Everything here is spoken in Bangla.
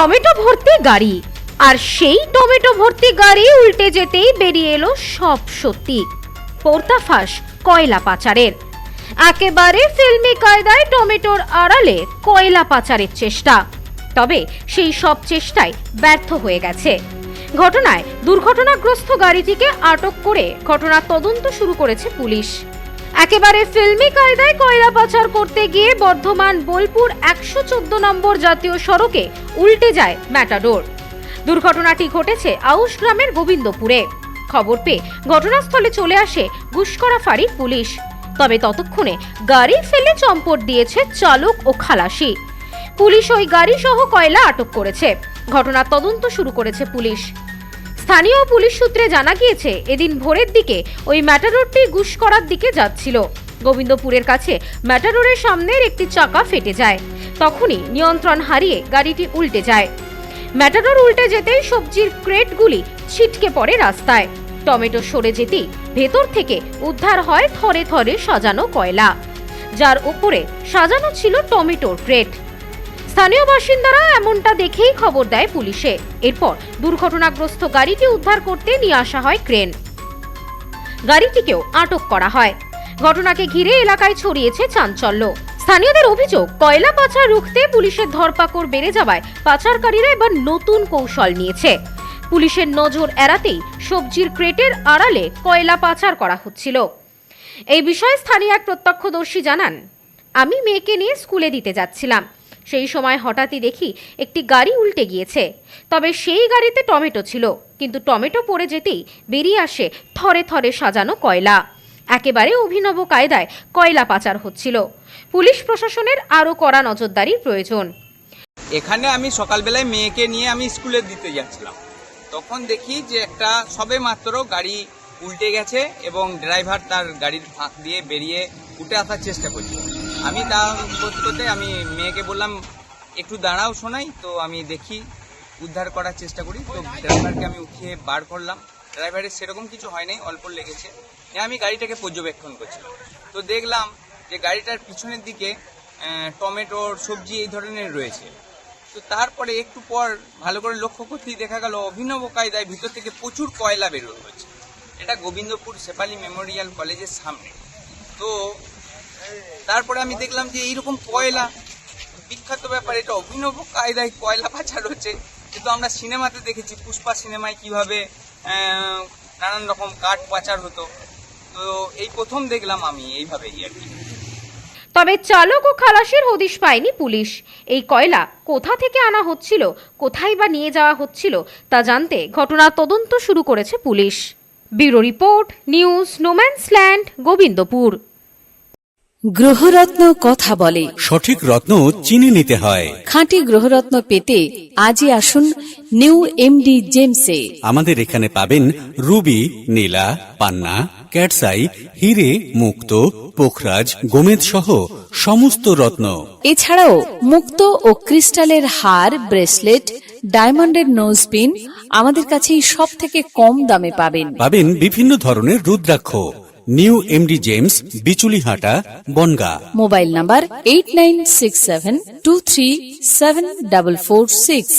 টমেটো ভর্তি গাড়ি, আর সেই টমেটো ভর্তি গাড়ি উল্টে যেতেই বেরিয়ে এলো সব সত্যি। পর্দাফাঁস কয়লা পাচারের। একেবারে ফিল্মি কায়দায় টমেটোর আড়ালে কয়লা পাচারের চেষ্টা। তবে সেই সব চেষ্টাই ব্যর্থ হয়ে গেছে। ঘটনায় দুর্ঘটনাগ্রস্ত গাড়িটিকে আটক করে ঘটনার তদন্ত শুরু করেছে পুলিশ। একেবারে ফিল্মি কায়দায় কয়লা পাচার করতে গিয়ে বর্ধমান বোলপুর 114 নম্বর জাতীয় সড়কে উল্টে যায় ম্যাটাডোর। দুর্ঘটনাটি ঘটেছে আউশ গ্রামের গোবিন্দপুরে। খবর পেয়ে ঘটনাস্থলে চলে আসে ঘুষকরা ফাঁড়ির পুলিশ। তবে ততক্ষণে গাড়ি ফেলে চম্পট দিয়েছে চালক ও খালাসি। পুলিশ ওই গাড়ি সহ কয়লা আটক করেছে। ঘটনার তদন্ত শুরু করেছে পুলিশ। স্থানীয় পুলিশ সূত্রে জানা গিয়েছে, এদিন ভোরের দিকে ওই ম্যাটাডোরটি ঘুষকরার দিকে যাচ্ছিল। গোবিন্দপুরের কাছে ম্যাটাডোরের সামনের একটি চাকা ফেটে যায়। তখনই নিয়ন্ত্রণ হারিয়ে গাড়িটি উল্টে যায়। ম্যাটাডোর উল্টে যেতেই সবজির ক্রেটগুলি ছিটকে পড়ে রাস্তায়। টমেটো সরে যেতেই ভেতর থেকে উদ্ধার হয় থরে থরে সাজানো কয়লা, যার উপরে সাজানো ছিল টমেটোর ক্রেট। স্থানীয় বাসিন্দারা এমনটা দেখেই খবর দেয় পুলিশে। এরপর দুর্ঘটনাগ্রস্ত গাড়িটি উদ্ধার করতে নিয়ে আসা হয় ক্রেন। গাড়িটিকেও আটক করা হয়। ঘটনাকে ঘিরে এলাকায় ছড়িয়েছে চাঞ্চল্য। স্থানীয়দের অভিযোগ, কয়লা পাচার রুখতে পুলিশের ধরপাকড় বেড়ে যাওয়ায় পাচারকারীরা এবার নতুন কৌশল নিয়েছে। পুলিশের নজর এড়াতেই সবজির ক্রেটের আড়ালে কয়লা পাচার করা হচ্ছিল। এই বিষয়ে স্থানীয় এক প্রত্যক্ষদর্শী জানান, আমি মেয়েকে নিয়ে স্কুলে দিতে যাচ্ছিলাম। সেই সময় হঠাৎই দেখি একটি গাড়ি উল্টে গিয়েছে। তবে সেই গাড়িতে টমেটো ছিল, কিন্তু টমেটো পড়ে যেতেই বেরিয়ে আসে থরে থরে সাজানো কয়লা। একেবারে অভিনব কায়দায় কয়লা পাচার হচ্ছিল। পুলিশ প্রশাসনের আরও কড়া নজরদারির প্রয়োজন। এখানে আমি সকালবেলায় মেয়েকে নিয়ে আমি স্কুলে দিতে যাচ্ছিলাম, তখন দেখি যে একটা সবে মাত্র গাড়ি উল্টে গেছে এবং ড্রাইভার তার গাড়ির ফাঁক দিয়ে বেরিয়ে উঠে আসার চেষ্টা করছে। আমি তা করতে আমি মেয়েকে বললাম একটু দাঁড়াও শোনাই, তো আমি দেখি উদ্ধার করার চেষ্টা করি। তো ড্রাইভারকে আমি উঠিয়ে বার করলাম। ড্রাইভারের সেরকম কিছু হয় নাই, অল্প লেগেছে। আমি গাড়িটাকে পর্যবেক্ষণ করছিলাম, তো দেখলাম যে গাড়িটার পিছনের দিকে টমেটোর সবজি এই ধরনের রয়েছে। তো তারপরে একটু পর ভালো করে লক্ষ্য করতেই দেখা গেল অভিনব কায়দায় ভিতর থেকে প্রচুর কয়লা বের হচ্ছে। এটা গোবিন্দপুর শেফালি মেমোরিয়াল কলেজের সামনে। তো তারপরে আমি দেখলাম যে এইরকম কয়লা বিখ্যাত ব্যাপার, এটা অভিনব কায়দায় কয়লা পাচার হচ্ছে। কিন্তু আমরা সিনেমাতে দেখেছি, পুষ্পা সিনেমায় কিভাবে নানান রকম কাঠ পাচার হতো। তো এই প্রথম দেখলাম আমি এইভাবেই আর কি। তবে চালক ও খালাসির হদিশ পায়নি পুলিশ। এই কয়লা কোথা থেকে আনা হচ্ছিল, কোথায় বা নিয়ে যাওয়া হচ্ছিল তা জানতে ঘটনার তদন্ত শুরু করেছে পুলিশ। Bureau report, news no man's land, Gobindapur. গ্রহরত্ন কথা বলে, সঠিক রত্ন চিনে নিতে হয়। খাঁটি গ্রহরত্ন পেতে আজই আসুন নিউ এমডি জেমসে। আমাদের এখানে পাবেন রুবি, নীলা, পান্না, ক্যাটসাই, হিরে, মুক্ত, পোখরাজ, গোমেদ সহ সমস্ত রত্ন। এছাড়াও মুক্ত ও ক্রিস্টালের হার, ব্রেসলেট, ডায়মন্ডের নোজপিন আমাদের কাছেই সব থেকে কম দামে পাবেন। পাবেন বিভিন্ন ধরনের রুদ্রাক্ষ। New MD gems, Bichulihata, Bongaon. Mobile number 8967237446।